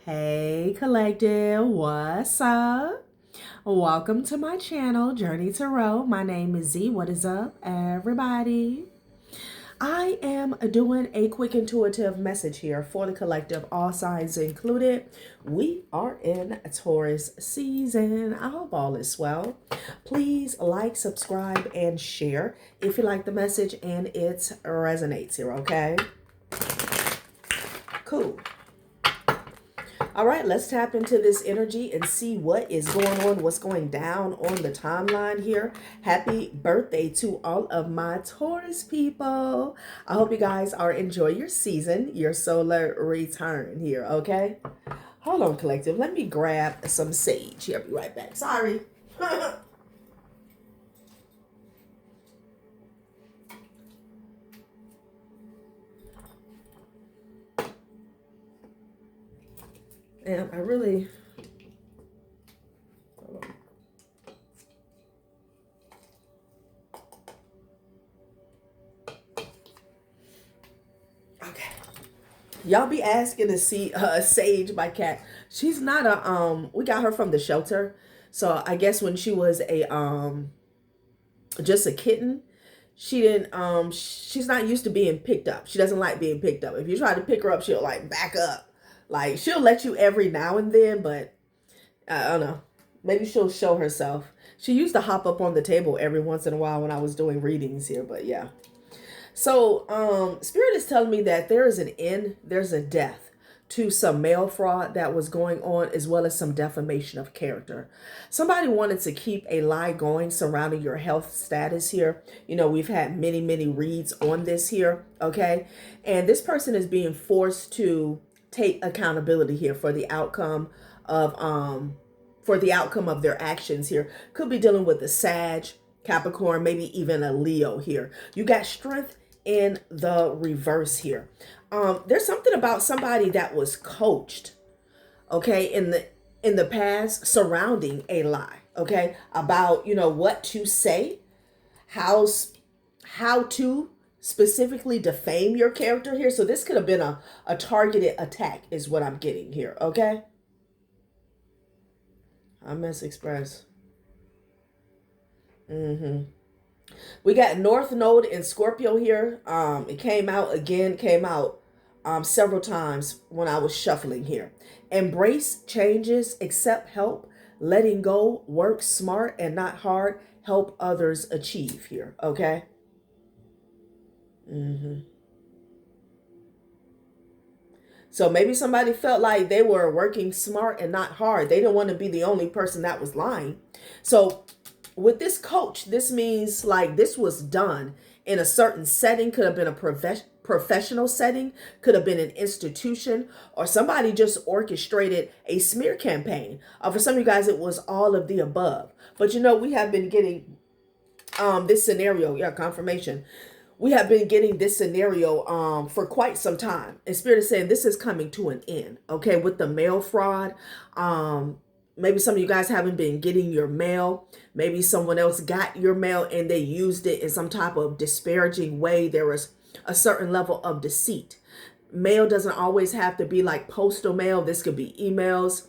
Hey collective, what's up? Welcome to my channel, Journey Tarot. My name is Z. What is up, everybody? I am doing a quick intuitive message here for the collective, all signs included. We are in Taurus season. I hope all is well. Please like, subscribe, and share if you like the message and it resonates here, okay? Cool. All right, let's tap into this energy and see what is going on, what's going down on the timeline here. Happy birthday to all of my Taurus people. I hope you guys are enjoying your season, your solar return here, okay? Hold on, collective. Let me grab some sage here. I'll be right back. Sorry. And I really... Hold on. Okay. Y'all be asking to see Sage, my cat. She's not a we got her from the shelter. So I guess when she was a just a kitten, she didn't she's not used to being picked up. She doesn't like being picked up. If you try to pick her up, she'll like back up. Like she'll let you every now and then, but I don't know. Maybe she'll show herself. She used to hop up on the table every once in a while when I was doing readings here, but yeah. So, Spirit is telling me that there is an end, there's a death to some mail fraud that was going on, as well as some defamation of character. Somebody wanted to keep a lie going surrounding your health status here. You know, we've had many reads on this here, okay? And this person is being forced to take accountability here for the outcome of their actions here. Could be dealing with the Sag, Capricorn, maybe even a Leo here. You got strength in the reverse here. There's something about somebody that was coached, okay, in the past surrounding a lie, okay, about, you know, what to say, how to specifically defame your character here. So this could have been a targeted attack is what I'm getting here, okay? I miss Express. We got North Node in Scorpio here. It came out several times when I was shuffling here. Embrace changes, accept help, letting go, work smart and not hard, help others achieve here, okay? So maybe somebody felt like they were working smart and not hard. They didn't want to be the only person that was lying. So with this coach, this means like this was done in a certain setting. Could have been a professional setting, could have been an institution, or somebody just orchestrated a smear campaign. For some of you guys, it was all of the above. But you know, we have been getting this scenario, confirmation. We have been getting this scenario for quite some time. And Spirit is saying this is coming to an end, okay, with the mail fraud. Maybe some of you guys haven't been getting your mail. Maybe someone else got your mail and they used it in some type of disparaging way. There was a certain level of deceit. Mail doesn't always have to be like postal mail. This could be emails.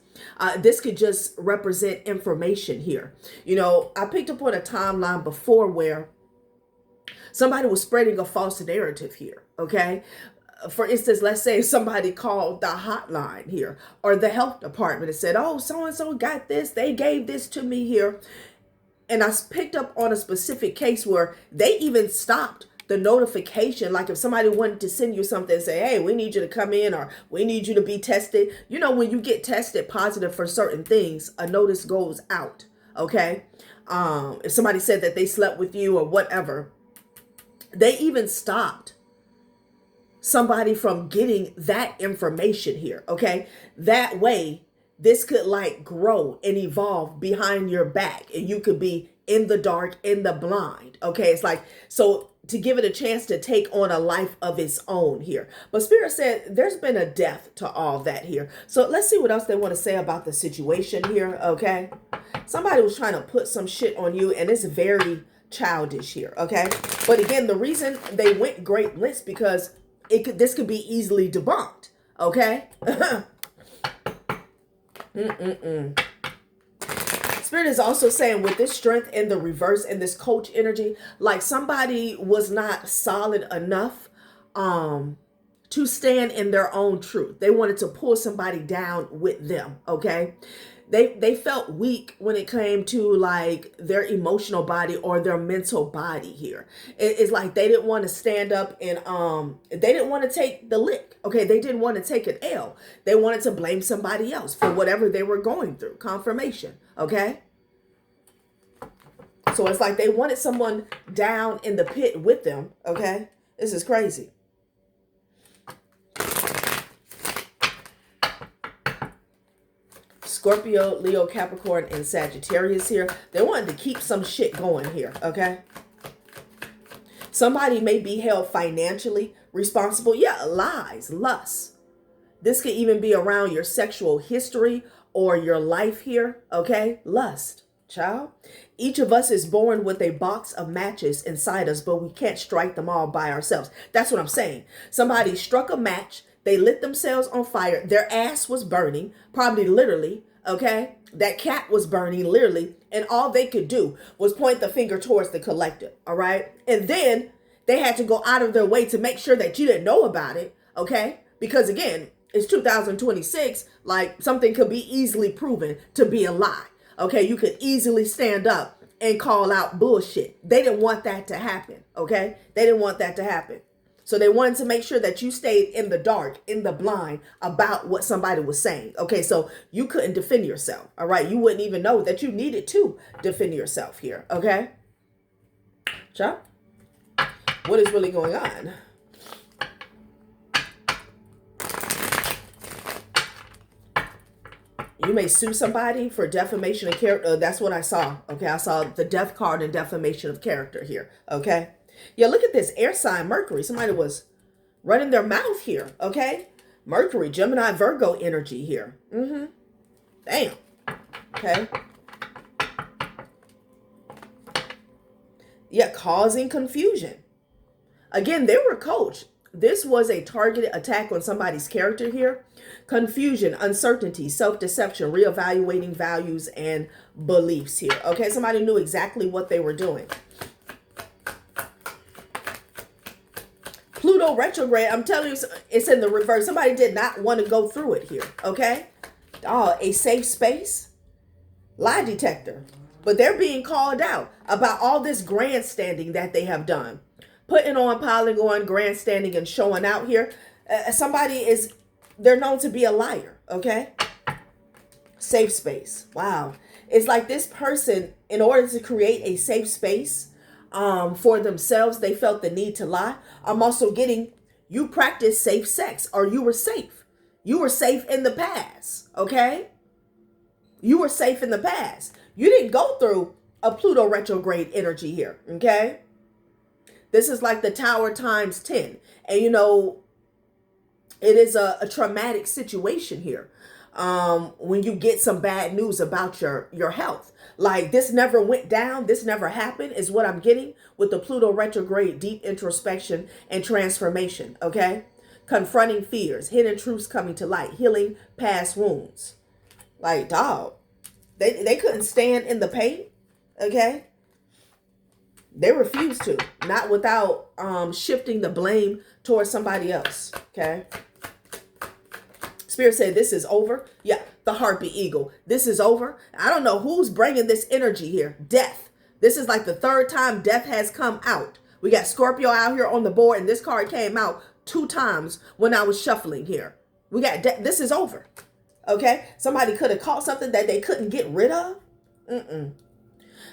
This could just represent information here. You know, I picked up on a timeline before where somebody was spreading a false narrative here, okay? For instance, let's say somebody called the hotline here or the health department and said, oh, so-and-so got this. They gave this to me here. And I picked up on a specific case where they even stopped the notification. Like if somebody wanted to send you something and say, hey, we need you to come in or we need you to be tested. You know, when you get tested positive for certain things, a notice goes out, okay? If somebody said that they slept with you or whatever, they even stopped somebody from getting that information here, okay? That way, this could like grow and evolve behind your back and you could be in the dark, in the blind, okay? It's like, so to give it a chance to take on a life of its own here. But Spirit said there's been a death to all that here. So let's see what else they want to say about the situation here, okay? Somebody was trying to put some shit on you and it's very childish here, okay? But again, the reason they went great lengths because this could be easily debunked, okay? Spirit is also saying with this strength in the reverse and this coach energy, like somebody was not solid enough to stand in their own truth. They wanted to pull somebody down with them, okay? They felt weak when it came to like their emotional body or their mental body here. It's like they didn't want to stand up and they didn't want to take the lick. Okay, they didn't want to take an L. They wanted to blame somebody else for whatever they were going through. Confirmation, okay? So it's like they wanted someone down in the pit with them, okay? This is crazy. Scorpio, Leo, Capricorn, and Sagittarius here. They wanted to keep some shit going here, okay? Somebody may be held financially responsible. Yeah, lies, lust. This could even be around your sexual history or your life here, okay? Lust, child. Each of us is born with a box of matches inside us, but we can't strike them all by ourselves. That's what I'm saying. Somebody struck a match. They lit themselves on fire. Their ass was burning, probably literally, okay? That cat was burning, literally. And all they could do was point the finger towards the collective, all right? And then they had to go out of their way to make sure that you didn't know about it, okay? Because again, it's 2026, like something could be easily proven to be a lie, okay? You could easily stand up and call out bullshit. They didn't want that to happen, okay? They didn't want that to happen. So they wanted to make sure that you stayed in the dark, in the blind about what somebody was saying. Okay, so you couldn't defend yourself. All right, you wouldn't even know that you needed to defend yourself here. Okay, Chuck, what is really going on? You may sue somebody for defamation of character. That's what I saw. Okay, I saw the death card and defamation of character here. Okay. Yeah, look at this air sign, Mercury. Somebody was running their mouth here, okay? Mercury, Gemini, Virgo energy here. Damn. Okay. Yeah, causing confusion. Again, they were coached. This was a targeted attack on somebody's character here. Confusion, uncertainty, self-deception, reevaluating values and beliefs here. Okay, somebody knew exactly what they were doing. Pluto retrograde, I'm telling you, it's in the reverse. Somebody did not want to go through it here, okay? Oh, a safe space, lie detector. But they're being called out about all this grandstanding that they have done. Putting on, piling on, grandstanding and showing out here. They're known to be a liar, okay? Safe space, wow. It's like this person, in order to create a safe space, for themselves, they felt the need to lie. I'm also getting, you practice safe sex, or you were safe. You were safe in the past, okay? You were safe in the past. You didn't go through a Pluto retrograde energy here, okay? This is like the tower times 10. And you know, it is a traumatic situation here. When you get some bad news about your health. Like this never went down, this never happened is what I'm getting with the Pluto retrograde, deep introspection and transformation, okay? Confronting fears, hidden truths coming to light, healing past wounds. Like, dog, they couldn't stand in the pain, okay? They refused to, not without shifting the blame towards somebody else, okay? Spirit said, this is over. Yeah, the harpy eagle. This is over. I don't know who's bringing this energy here. Death. This is like the third time death has come out. We got Scorpio out here on the board, and this card came out 2 times when I was shuffling here. We got death. This is over. Okay? Somebody could have caught something that they couldn't get rid of.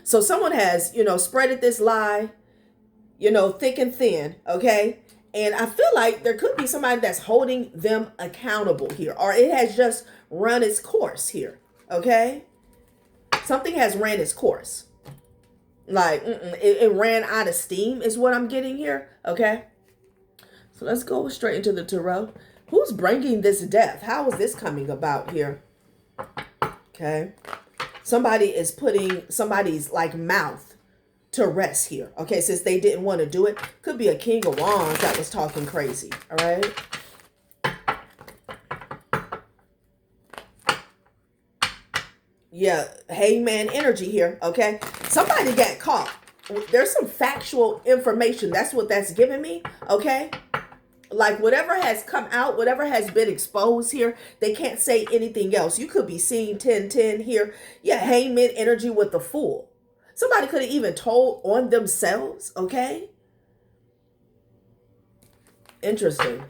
So someone has, spreaded this lie, thick and thin. Okay? And I feel like there could be somebody that's holding them accountable here. Or it has just run its course here. Okay? Something has ran its course. Like, it ran out of steam is what I'm getting here. Okay? So let's go straight into the tarot. Who's bringing this death? How is this coming about here? Okay? Somebody is putting somebody's like mouth to rest here. Okay, since they didn't want to do it. Could be a King of Wands that was talking crazy. All right. Yeah, hangman energy here, okay? Somebody got caught. There's some factual information. That's what that's giving me, okay? Like whatever has come out, whatever has been exposed here, they can't say anything else. You could be seeing 1010 here. Yeah, hangman energy with the Fool. Somebody could have even told on themselves, okay? Interesting.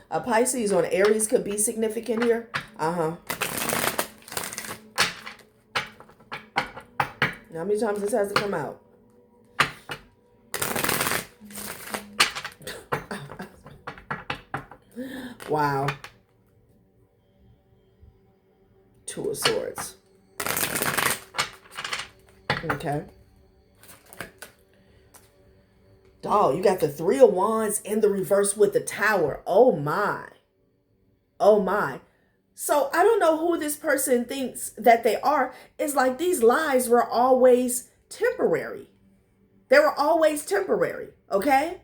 A Pisces on Aries could be significant here. Uh-huh. How many times this has to come out? Wow. Two of Swords. Okay. Oh, you got the Three of Wands in the reverse with the Tower. Oh my. Oh my. So I don't know who this person thinks that they are. It's like these lies were always temporary. They were always temporary. Okay.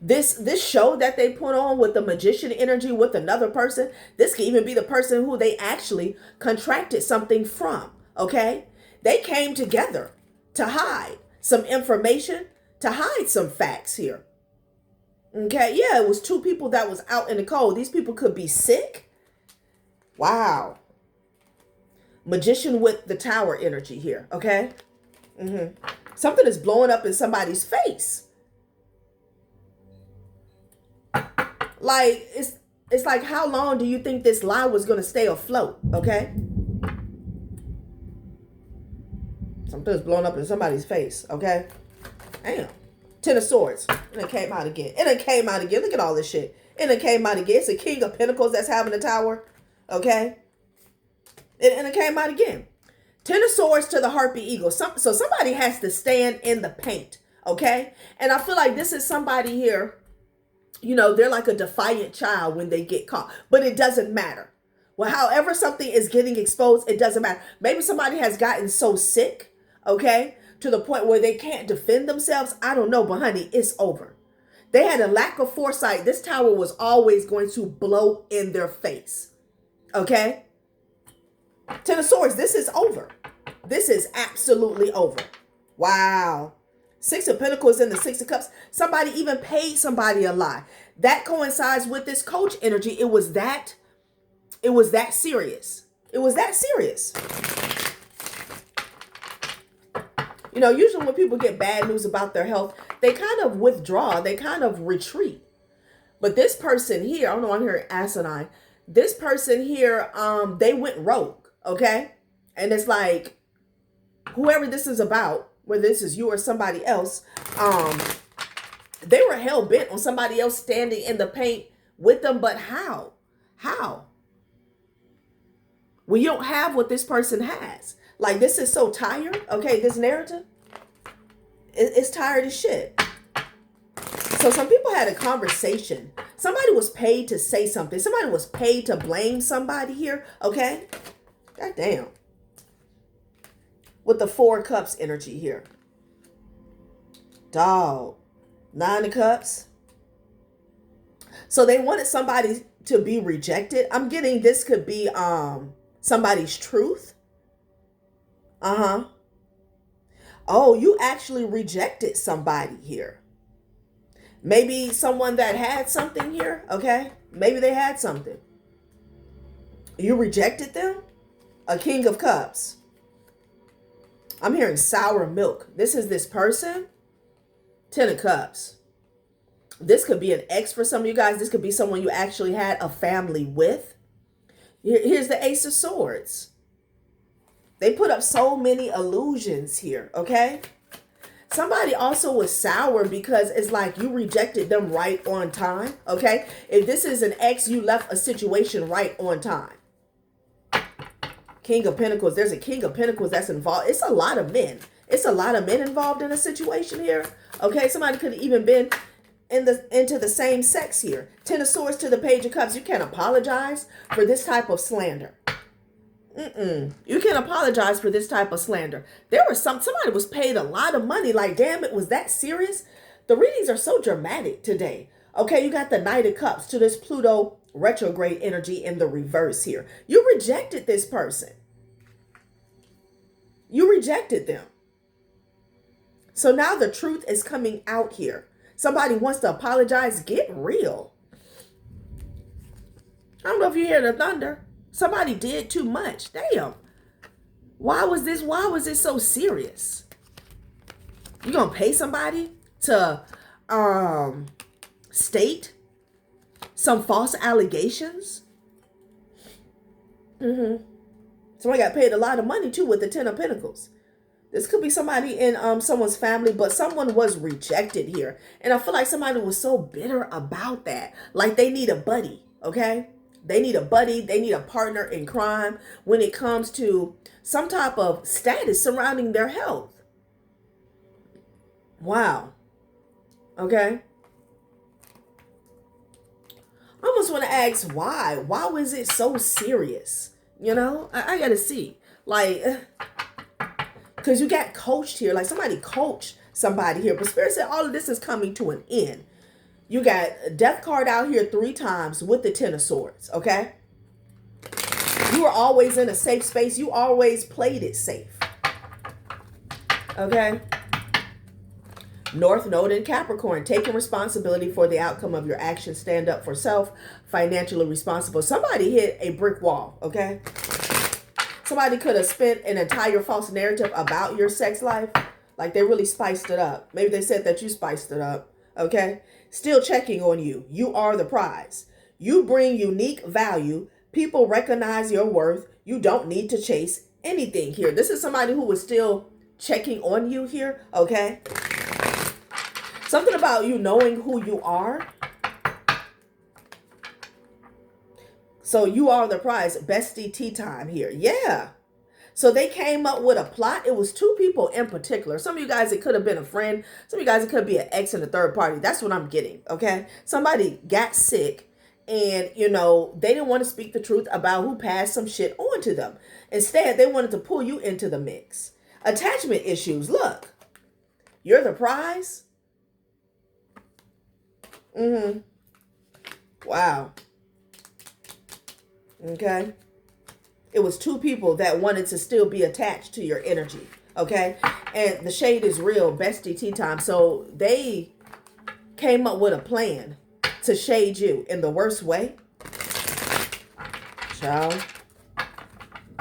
This show that they put on with the magician energy with another person, this could even be the person who they actually contracted something from, okay? They came together to hide some information, to hide some facts here. Okay, yeah, it was two people that was out in the cold. These people could be sick. Wow. Magician with the Tower energy here, okay? Something is blowing up in somebody's face. Like, it's like, how long do you think this lie was going to stay afloat? Okay. Something's blowing up in somebody's face. Okay. Damn. Ten of Swords. And it came out again. And it came out again. Look at all this shit. And it came out again. It's a King of Pentacles that's having a Tower. Okay. And it came out again. Ten of Swords to the Harpy Eagle. So somebody has to stand in the paint. Okay. And I feel like this is somebody here. You know, they're like a defiant child when they get caught, but it doesn't matter. Well, however something is getting exposed, it doesn't matter. Maybe somebody has gotten so sick, okay, to the point where they can't defend themselves. I don't know, but honey, it's over. They had a lack of foresight. This tower was always going to blow in their face, okay? Ten of Swords, this is over. This is absolutely over. Wow. Six of Pentacles and the Six of Cups. Somebody even paid somebody a lie. That coincides with this coach energy. It was that serious. It was that serious. You know, usually when people get bad news about their health, they kind of withdraw. They kind of retreat. But this person here, I don't know, I'm hearing asinine. This person here, they went rogue, okay? And it's like, whoever this is about, whether this is you or somebody else, they were hell-bent on somebody else standing in the paint with them. But how? How? When you don't have what this person has. Like, this is so tired, okay, this narrative. It's tired as shit. So some people had a conversation. Somebody was paid to say something. Somebody was paid to blame somebody here, okay? God damn. With the Four of Cups energy here. Dog. Nine of Cups. So they wanted somebody to be rejected. I'm getting this could be somebody's truth. Uh-huh. Oh, you actually rejected somebody here. Maybe someone that had something here, okay? Maybe they had something. You rejected them? A King of Cups. I'm hearing sour milk. This is this person. Ten of Cups. This could be an ex for some of you guys. This could be someone you actually had a family with. Here's the Ace of Swords. They put up so many illusions here, okay? Somebody also was sour because it's like you rejected them right on time, okay? If this is an ex, you left a situation right on time. King of Pentacles. There's a King of Pentacles that's involved. It's a lot of men. It's a lot of men involved in a situation here. Okay, somebody could have even been into the same sex here. Ten of Swords to the Page of Cups. You can't apologize for this type of slander. You can't apologize for this type of slander. There was somebody was paid a lot of money. Like, damn, it was that serious. The readings are so dramatic today. Okay, you got the Knight of Cups to this Pluto retrograde energy in the reverse here. You rejected this person. You rejected them. So now the truth is coming out here. Somebody wants to apologize. Get real. I don't know if you hear the thunder. Somebody did too much. Damn. Why was it so serious? You gonna pay somebody to state some false allegations? Somebody got paid a lot of money too with the Ten of Pentacles. This could be somebody in someone's family, but someone was rejected here. And I feel like somebody was so bitter about that. Like they need a buddy, okay? They need a buddy. They need a partner in crime when it comes to some type of status surrounding their health. Wow. Okay. I almost want to ask why. Why was it so serious? You know, I got to see. Like, because you got coached here. Like somebody coached somebody here. But Spirit said all of this is coming to an end. You got death card out here 3 times with the Ten of Swords. Okay. You were always in a safe space. You always played it safe. Okay. North Node in Capricorn, taking responsibility for the outcome of your actions. Stand up for self, financially responsible. Somebody hit a brick wall, okay? Somebody could have spent an entire false narrative about your sex life. Like they really spiced it up. Maybe they said that you spiced it up, okay? Still checking on you. You are the prize. You bring unique value. People recognize your worth. You don't need to chase anything here. This is somebody who was still checking on you here, okay? Something about you knowing who you are. So you are the prize. Bestie tea time here. Yeah. So they came up with a plot. It was 2 people in particular. Some of you guys, it could have been a friend. Some of you guys, it could be an ex and a third party. That's what I'm getting. Okay. Somebody got sick and, you know, they didn't want to speak the truth about who passed some shit on to them. Instead, they wanted to pull you into the mix. Attachment issues. Look, you're the prize. Wow. Okay. It was 2 people that wanted to still be attached to your energy. Okay. And the shade is real. Bestie tea time. So they came up with a plan to shade you in the worst way. Child.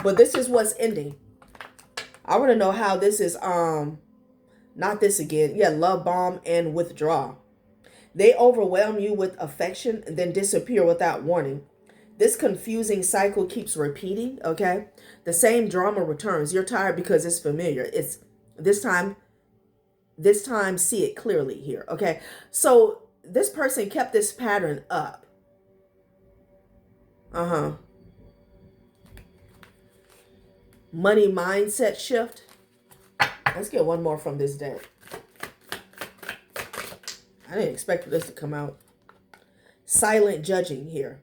But this is what's ending. I want to know how this is, not this again. Yeah. Love bomb and withdraw. They overwhelm you with affection and then disappear without warning. This confusing cycle keeps repeating, okay? The same drama returns. You're tired because it's familiar. It's this time see it clearly here, okay? So this person kept this pattern up. Money mindset shift. Let's get one more from this deck. I didn't expect this to come out. Silent judging here.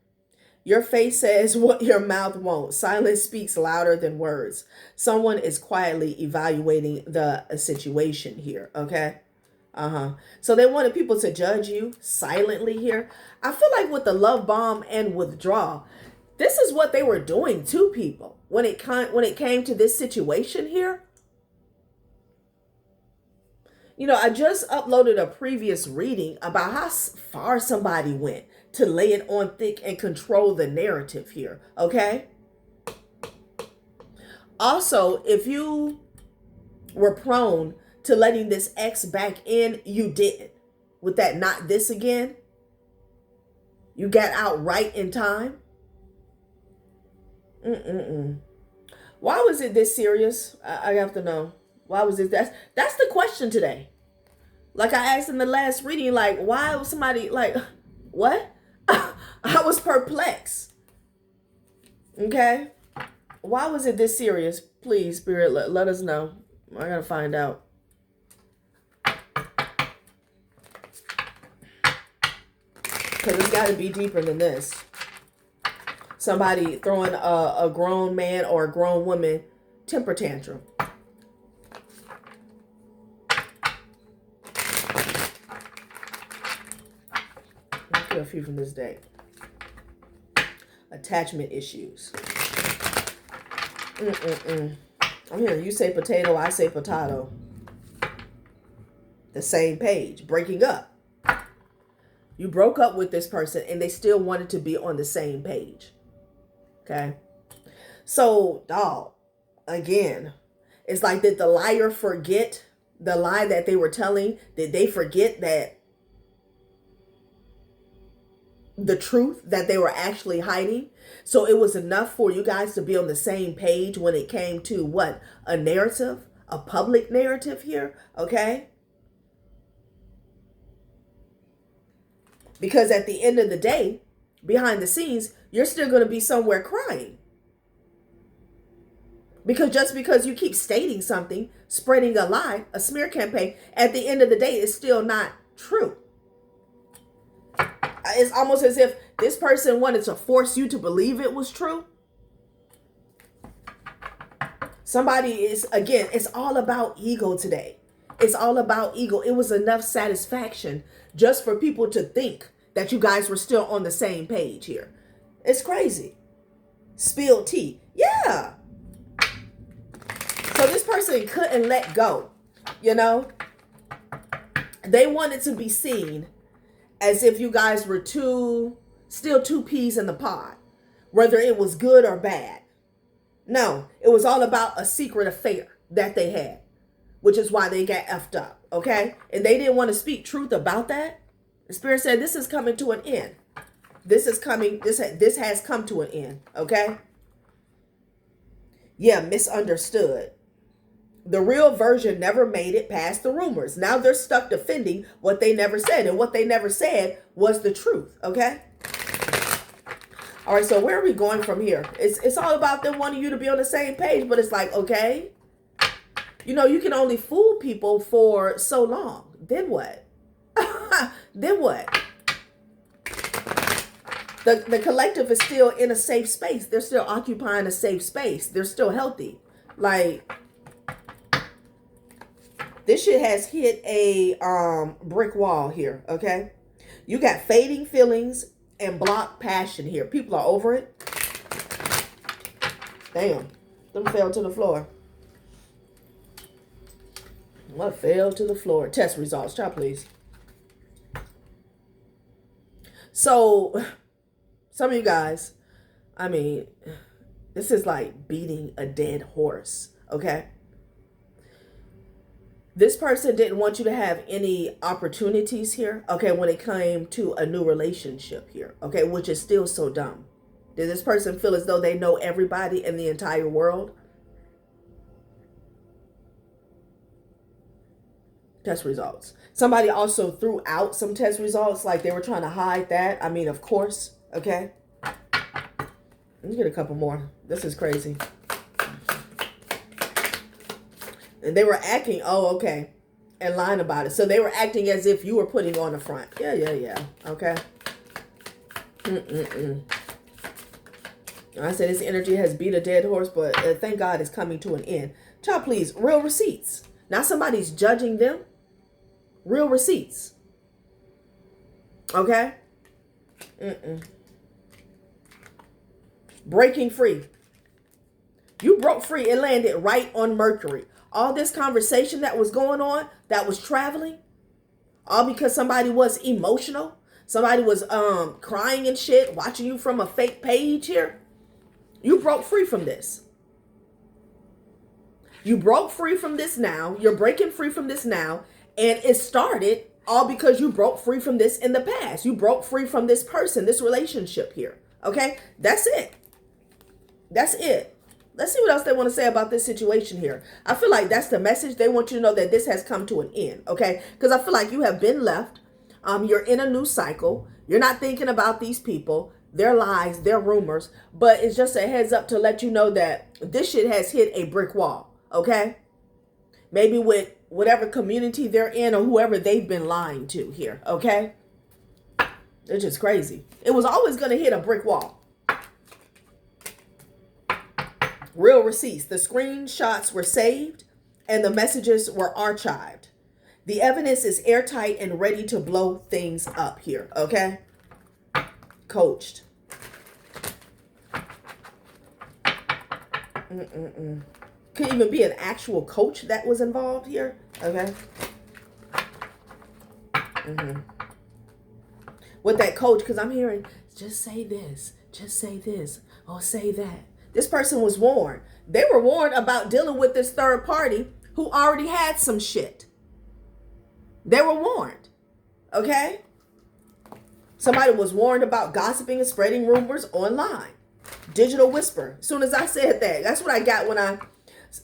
Your face says what your mouth won't. Silence speaks louder than words. Someone is quietly evaluating the situation here, okay? So they wanted people to judge you silently here. I feel like with the love bomb and withdrawal, this is what they were doing to people when it came to this situation here. You know, I just uploaded a previous reading about how far somebody went to lay it on thick and control the narrative here, okay? Also, if you were prone to letting this ex back in, you didn't. With that not this again, you got out right in time. Why was it this serious? I have to know. Why was it? That's the question today. Like I asked in the last reading, like, why was somebody like, what? I was perplexed. Okay. Why was it this serious? Please, Spirit, let us know. I gotta find out. Because it's got to be deeper than this. Somebody throwing a grown man or a grown woman temper tantrum. Let's get a few from this deck. attachment issues. I'm hearing you say potato, I say potato. The same page. Breaking up. You broke up with this person and they still wanted to be on the same page. Okay? So, dog, again, it's like, did the liar forget the lie that they were telling? Did they forget that the truth that they were actually hiding? So it was enough for you guys to be on the same page when it came to what? A narrative, a public narrative here, okay? Because at the end of the day, behind the scenes, you're still going to be somewhere crying. Because just because you keep stating something, spreading a lie, a smear campaign, at the end of the day, it's still not true. It's almost as if this person wanted to force you to believe it was true. Somebody is, again, it's all about ego today. It's all about ego. It was enough satisfaction just for people to think that you guys were still on the same page here. It's crazy. Spilled tea. Yeah. So this person couldn't let go, you know? They wanted to be seen as if you guys were still two peas in the pod, whether it was good or bad. No, it was all about a secret affair that they had, which is why they got effed up, okay? And they didn't want to speak truth about that. The Spirit said, this is coming to an end. This has come to an end, okay? Yeah, misunderstood. The real version never made it past the rumors. Now they're stuck defending what they never said. And what they never said was the truth. Okay? All right, so where are we going from here? It's all about them wanting you to be on the same page. But it's like, okay, you know, you can only fool people for so long. Then what? Then what? The collective is still in a safe space. They're still occupying a safe space. They're still healthy. Like, this shit has hit a brick wall here, okay? You got fading feelings and blocked passion here. People are over it. Damn. Them fell to the floor. What fell to the floor? Test results. Child, please. So, some of you guys, I mean, this is like beating a dead horse, okay? This person didn't want you to have any opportunities here, okay, when it came to a new relationship here, okay, which is still so dumb. Did this person feel as though they know everybody in the entire world? Test results. Somebody also threw out some test results, like they were trying to hide that. I mean, of course, okay. Let me get a couple more. This is crazy. And they were acting, oh, okay, and lying about it. So they were acting as if you were putting on the front. Yeah. Okay. I said this energy has beat a dead horse, but thank God it's coming to an end. Child, please, real receipts. Not somebody's judging them. Real receipts. Okay? Breaking free. You broke free. It landed right on Mercury. All this conversation that was going on, that was traveling, all because somebody was emotional. Somebody was crying and shit, watching you from a fake page here. You broke free from this. You broke free from this now. You're breaking free from this now. And it started all because you broke free from this in the past. You broke free from this person, this relationship here. Okay? That's it. That's it. Let's see what else they want to say about this situation here. I feel like that's the message. They want you to know that this has come to an end. Okay? Because I feel like you have been left. You're in a new cycle. You're not thinking about these people, their lies, their rumors. But it's just a heads up to let you know that this shit has hit a brick wall. Okay? Maybe with whatever community they're in or whoever they've been lying to here. Okay? It's just crazy. It was always going to hit a brick wall. Real receipts. The screenshots were saved and the messages were archived. The evidence is airtight and ready to blow things up here. Okay? Coached. Could even be an actual coach that was involved here. Okay. With that coach, because I'm hearing, just say this, or say that. This person was warned. They were warned about dealing with this third party who already had some shit. They were warned. Okay? Somebody was warned about gossiping and spreading rumors online. Digital whisper. As soon as I said that, that's what I got when I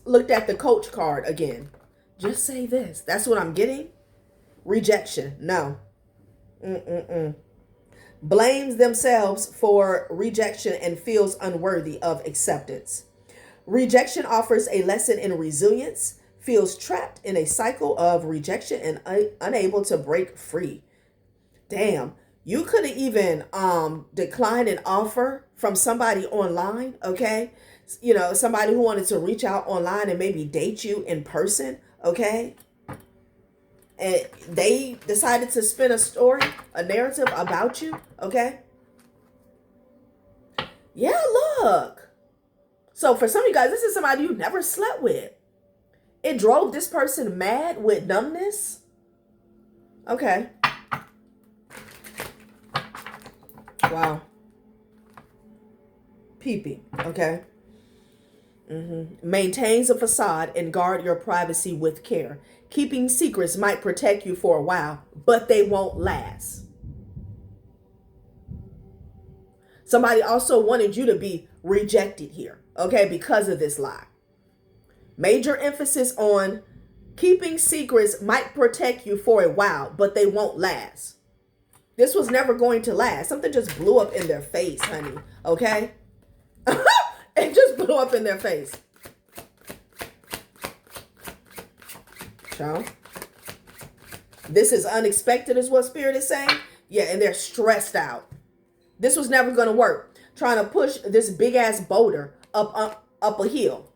looked at the coach card again. Just say this. That's what I'm getting. Rejection. No. Blames themselves for rejection and feels unworthy of acceptance. Rejection offers a lesson in resilience, feels trapped in a cycle of rejection and unable to break free. Damn, you could have even declined an offer from somebody online, okay? You know, somebody who wanted to reach out online and maybe date you in person, okay? And they decided to spin a story, a narrative about you, okay? Yeah, look. So for some of you guys, this is somebody you never slept with. It drove this person mad with numbness. Okay. Wow. Peeping, okay? Maintains a facade and guard your privacy with care. Keeping secrets might protect you for a while, but they won't last. Somebody also wanted you to be rejected here, okay, because of this lie. Major emphasis on keeping secrets might protect you for a while, but they won't last. This was never going to last. Something just blew up in their face, honey, okay? It just blew up in their face. Child. This is unexpected is what Spirit is saying. Yeah, and they're stressed out. This was never going to work. Trying to push this big ass boulder up a hill.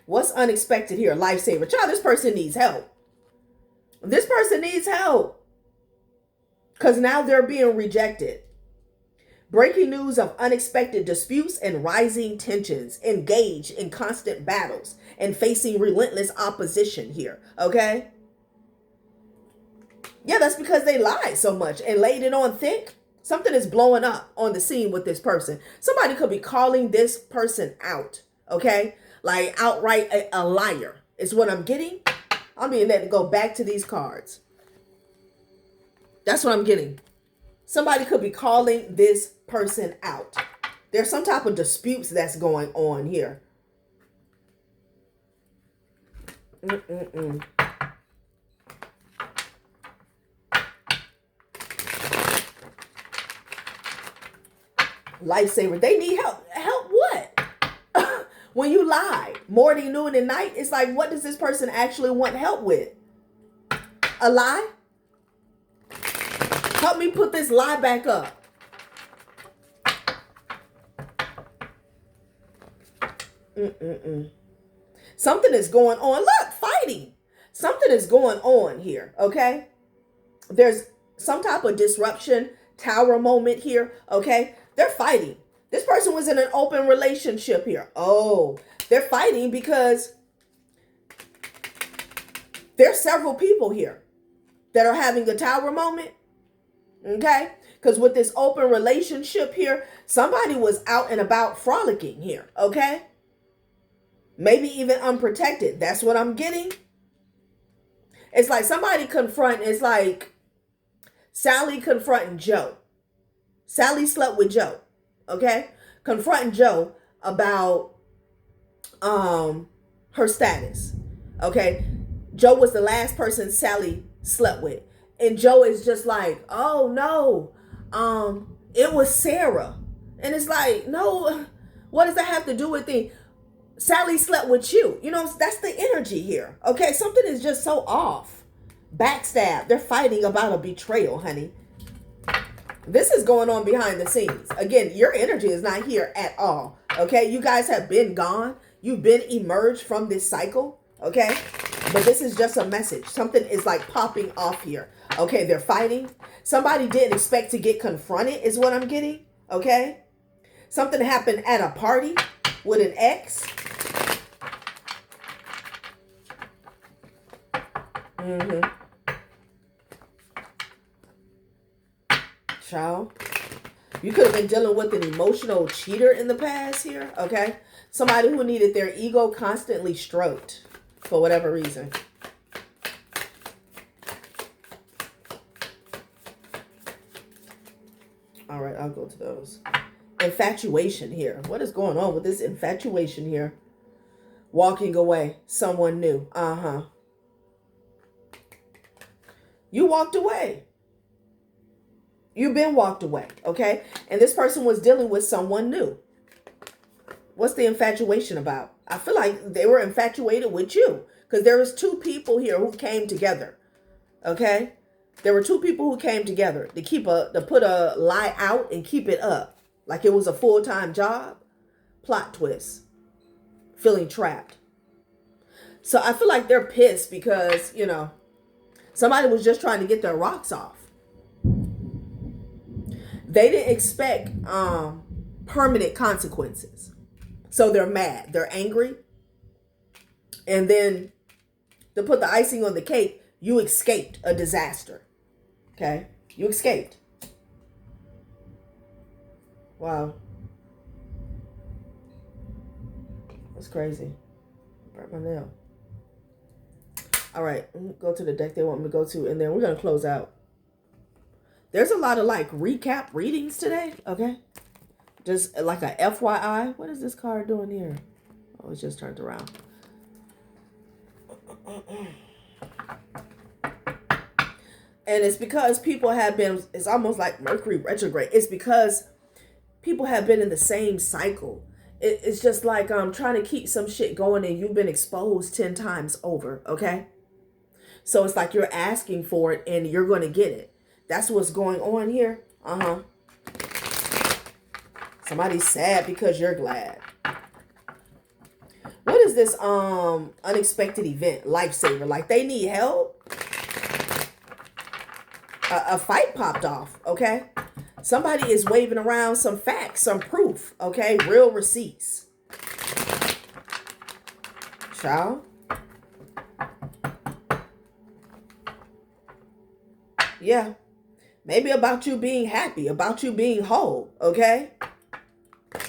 What's unexpected here? Lifesaver. Child, this person needs help. This person needs help. Because now they're being rejected. Breaking news of unexpected disputes and rising tensions. Engaged in constant battles and facing relentless opposition here. Okay? Yeah, that's because they lied so much and laid it on thick. Something is blowing up on the scene with this person. Somebody could be calling this person out. Okay? Like outright a liar is what I'm getting. I'm being let to go back to these cards. That's what I'm getting. Somebody could be calling this person out. There's some type of disputes that's going on here. Lifesaver. They need help. Help what? When you lie, morning, noon, and night, it's like, what does this person actually want help with? A lie? Help me put this lie back up. Something is going on. Look, fighting. Something is going on here, okay? There's some type of disruption, tower moment here, okay? They're fighting. This person was in an open relationship here. Oh, they're fighting because there's several people here that are having a tower moment. Okay? Because with this open relationship here, somebody was out and about frolicking here. Okay? Maybe even unprotected. That's what I'm getting. It's like somebody it's like Sally confronting Joe. Sally slept with Joe. Okay? Confronting Joe about her status. Okay? Joe was the last person Sally slept with. And Joe is just like, oh no, it was Sarah. And it's like, no, what does that have to do with Sally slept with you? You know, that's the energy here. Okay, something is just so off. Backstab. They're fighting about a betrayal, honey. This is going on behind the scenes. Again, your energy is not here at all. Okay, you guys have been gone. You've been emerged from this cycle. Okay, but this is just a message. Something is like popping off here. Okay, they're fighting. Somebody didn't expect to get confronted is what I'm getting. Okay, something happened at a party with an ex. Mm-hmm. Child. You could have been dealing with an emotional cheater in the past here, okay? Somebody who needed their ego constantly stroked for whatever reason. All right, I'll go to those. Infatuation here. What is going on with this infatuation here? Walking away. Someone new. Uh-huh. You walked away. You've been walked away, okay? And this person was dealing with someone new. What's the infatuation about? I feel like they were infatuated with you because there was two people here who came together, okay? There were two people who came together to put a lie out and keep it up like it was a full-time job. Plot twist. Feeling trapped. So I feel like they're pissed because, somebody was just trying to get their rocks off. They didn't expect permanent consequences. So they're mad. They're angry. And then to put the icing on the cake, you escaped a disaster. Okay? You escaped. Wow. That's crazy. Burnt my nail. All right. Go to the deck they want me to go to, and then we're going to close out. There's a lot of recap readings today, okay? Just like a FYI. What is this card doing here? Oh, it's just turned around. And it's because people have been, it's almost like Mercury retrograde. It's because people have been in the same cycle. It's just like trying to keep some shit going and you've been exposed 10 times over, okay? So it's like you're asking for it and you're going to get it. That's what's going on here. Uh-huh. Somebody's sad because you're glad. What is this unexpected event? Lifesaver. Like they need help. A fight popped off, okay? Somebody is waving around some facts, some proof, okay? Real receipts. Child. Yeah. Maybe about you being happy, about you being whole, okay? I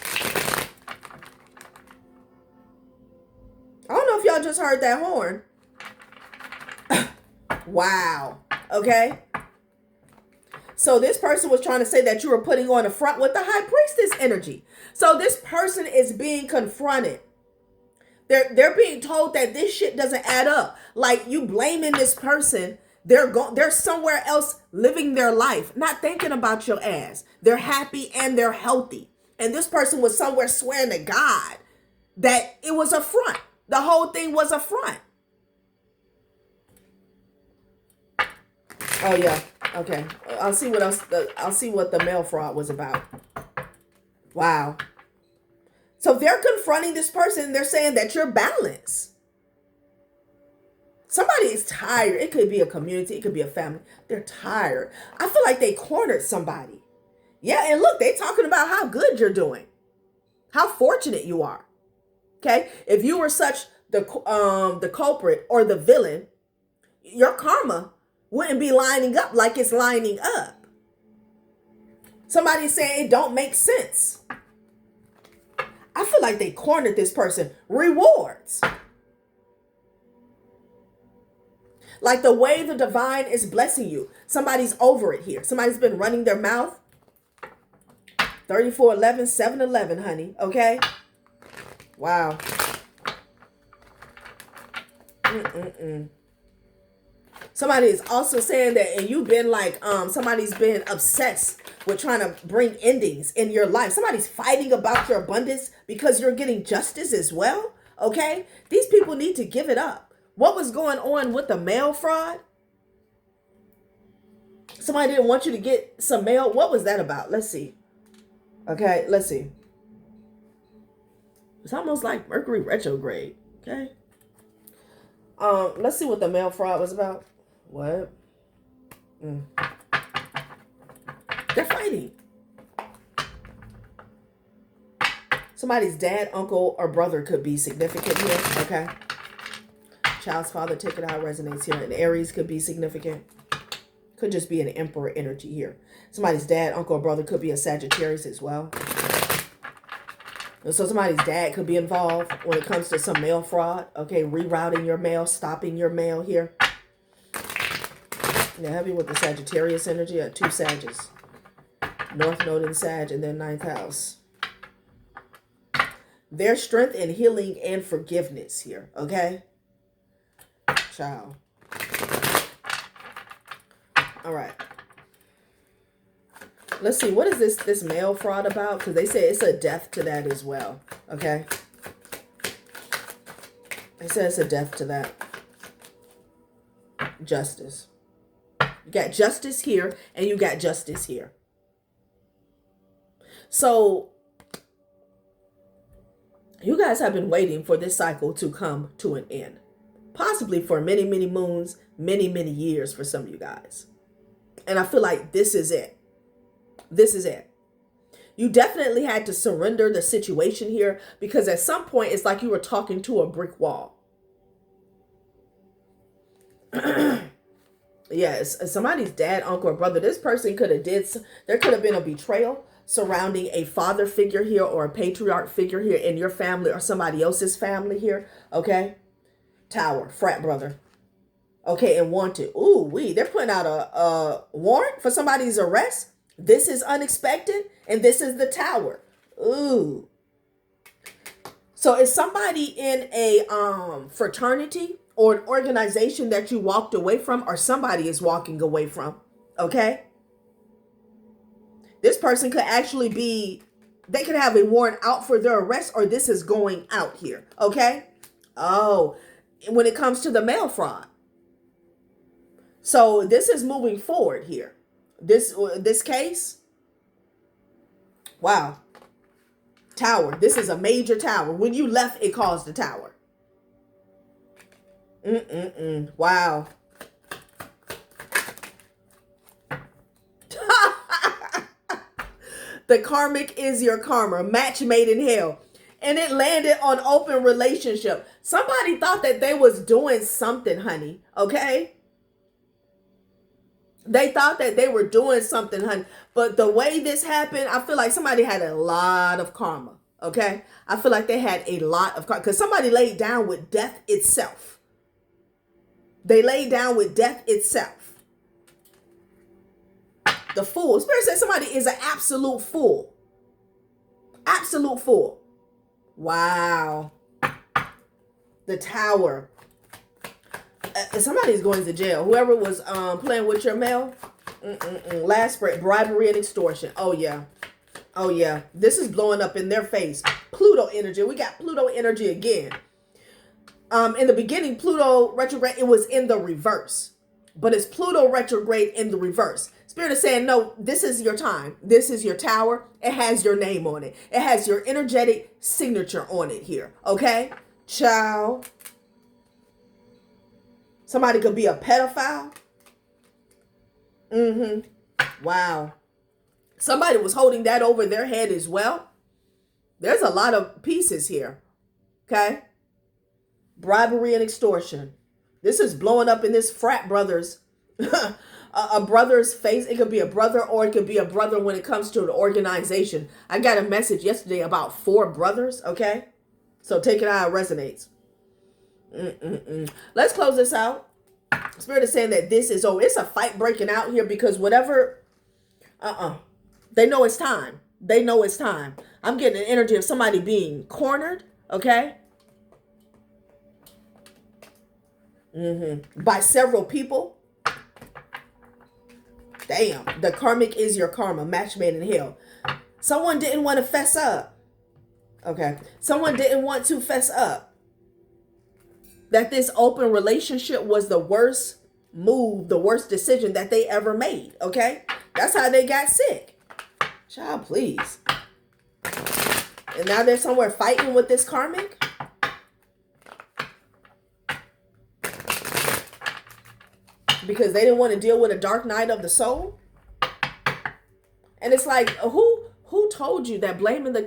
don't know if y'all just heard that horn. Wow. Okay? So this person was trying to say that you were putting on a front with the high priestess energy. So this person is being confronted. They're being told that this shit doesn't add up. Like you blaming this person. They're somewhere else living their life, not thinking about your ass. They're happy and they're healthy. And this person was somewhere swearing to God that it was a front. The whole thing was a front. Oh yeah. Okay. I'll see what else. I'll see what the mail fraud was about. Wow. So they're confronting this person. They're saying that you're balanced. Somebody is tired. It could be a community. It could be a family. They're tired. I feel like they cornered somebody. Yeah, and look, they talking about how good you're doing. How fortunate you are. Okay? If you were such the culprit or the villain, your karma wouldn't be lining up like it's lining up. Somebody's saying it don't make sense. I feel like they cornered this person. Rewards. Like the way the divine is blessing you. Somebody's over it here. Somebody's been running their mouth. 3411, 711, honey. Okay? Wow. Somebody is also saying that, and you've been like, somebody's been obsessed with trying to bring endings in your life. Somebody's fighting about your abundance because you're getting justice as well. Okay? These people need to give it up. What was going on with the mail fraud? Somebody didn't want you to get some mail. What was that about? Let's see. Okay, let's see. It's almost like Mercury retrograde. Okay. Let's see what the mail fraud was about. What? They're fighting. Somebody's dad, uncle, or brother could be significant here. Okay. Child's father, take it out, resonates here. And Aries could be significant. Could just be an emperor energy here. Somebody's dad, uncle, or brother could be a Sagittarius as well. So somebody's dad could be involved when it comes to some mail fraud. Okay, rerouting your mail, stopping your mail here. Yeah, heavy with the Sagittarius energy at 2 Sages. North Node in Sag and then 9th house. There's strength in healing and forgiveness here, okay? Child. All right. Let's see, what is this mail fraud about? Because they say it's a death to that as well, okay? They say it's a death to that. Justice. You got justice here and you got justice here. So, you guys have been waiting for this cycle to come to an end. Possibly for many, many moons, many, many years for some of you guys. And I feel like this is it. This is it. You definitely had to surrender the situation here because at some point it's like you were talking to a brick wall. Yes, somebody's dad, uncle, or brother. This person could have there could have been a betrayal surrounding a father figure here or a patriarch figure here in your family or somebody else's family here. Okay. Tower, frat brother. Okay, and wanted. Ooh, they're putting out a warrant for somebody's arrest. This is unexpected, and this is the Tower. Ooh. So is somebody in a fraternity or an organization that you walked away from, or somebody is walking away from? Okay. This person could actually be, they could have a warrant out for their arrest, or this is going out here. Okay. Oh, when it comes to the mail fraud. So this is moving forward here. This case. Wow. Tower. This is a major tower. When you left, it caused the Tower. Wow. The karmic is your karma. Match made in hell. And it landed on open relationship. Somebody thought that they was doing something, honey. Okay? They thought that they were doing something, honey. But the way this happened, I feel like somebody had a lot of karma. Okay? I feel like they had a lot of karma. Because somebody laid down with death itself. They laid down with death itself. The fool. Spirit says somebody is an absolute fool. Absolute fool. Wow. The Tower. Somebody's going to jail. Whoever was playing with your mail. Last spread. Bribery and extortion. Oh, yeah. Oh, yeah. This is blowing up in their face. Pluto energy. We got Pluto energy again. In the beginning, Pluto retrograde, it was in the reverse. But it's Pluto retrograde in the reverse. Spirit is saying, no, this is your time. This is your Tower. It has your name on it. It has your energetic signature on it here. Okay? Ciao. Somebody could be a pedophile. Wow. Somebody was holding that over their head as well. There's a lot of pieces here. Okay? Bribery and extortion. This is blowing up in this frat brother's a brother's face. It could be a brother or it could be a brother when it comes to an organization. I got a message yesterday about 4 brothers. Okay? So take it how it resonates. Let's close this out. Spirit is saying that this is, it's a fight breaking out here because whatever, they know it's time. They know it's time. I'm getting an energy of somebody being cornered, okay? By several people. Damn, the karmic is your karma, match made in hell. Someone didn't want to fess up. Okay, someone didn't want to fess up. That this open relationship was the worst move, the worst decision that they ever made. Okay? That's how they got sick. Child, please. And now they're somewhere fighting with this karmic. Because they didn't want to deal with a dark night of the soul. And it's like, who told you that blaming the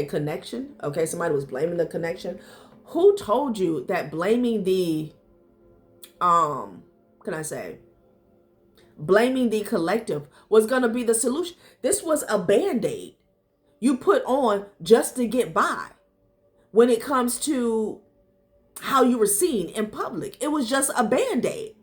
connection? Okay, somebody was blaming the connection. Who told you that blaming the can I say, blaming the collective was going to be the solution? This was a band-aid you put on just to get by when it comes to how you were seen in public. It was just a band-aid.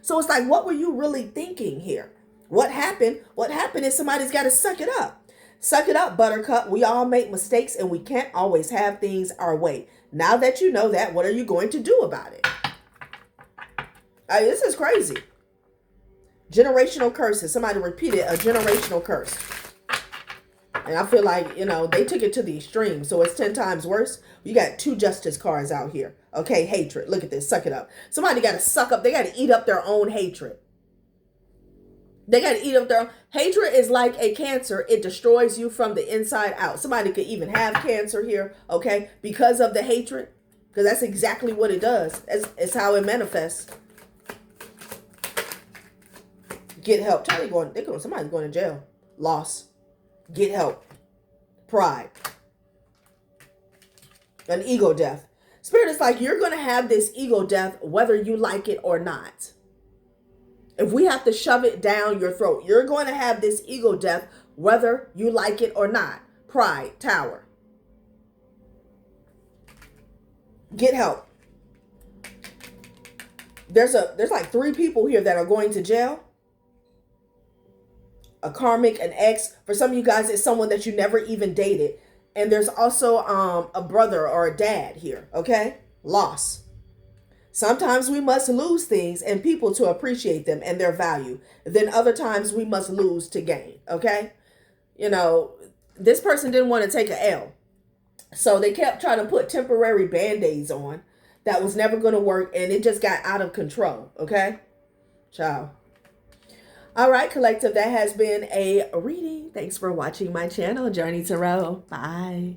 So it's like, what were you really thinking here? What happened? What happened is somebody's got to suck it up. Suck it up, Buttercup. We all make mistakes and we can't always have things our way. Now that you know that, what are you going to do about it? This is crazy. Generational curses. Somebody repeated a generational curse. And I feel like, they took it to the extreme. So it's 10 times worse. You got 2 justice cards out here. Okay, hatred. Look at this. Suck it up. Somebody got to suck up. They got to eat up their own hatred. They got to eat up their own. Hatred is like a cancer. It destroys you from the inside out. Somebody could even have cancer here, okay, because of the hatred. Because that's exactly what it does. It's how it manifests. Get help. Somebody's going to jail. Loss. Get help. Pride. An ego death. Spirit is like, you're going to have this ego death whether you like it or not. If we have to shove it down your throat, you're going to have this ego death whether you like it or not. Pride. Tower. Get help. There's like 3 people here that are going to jail. A karmic, an ex. For some of you guys, it's someone that you never even dated. And there's also a brother or a dad here, okay? Loss. Sometimes we must lose things and people to appreciate them and their value. Then other times we must lose to gain, okay? This person didn't want to take an L. So they kept trying to put temporary band-aids on that was never going to work, and it just got out of control, okay? Ciao. All right, collective, that has been a reading. Thanks for watching my channel, Journey Tarot. Bye.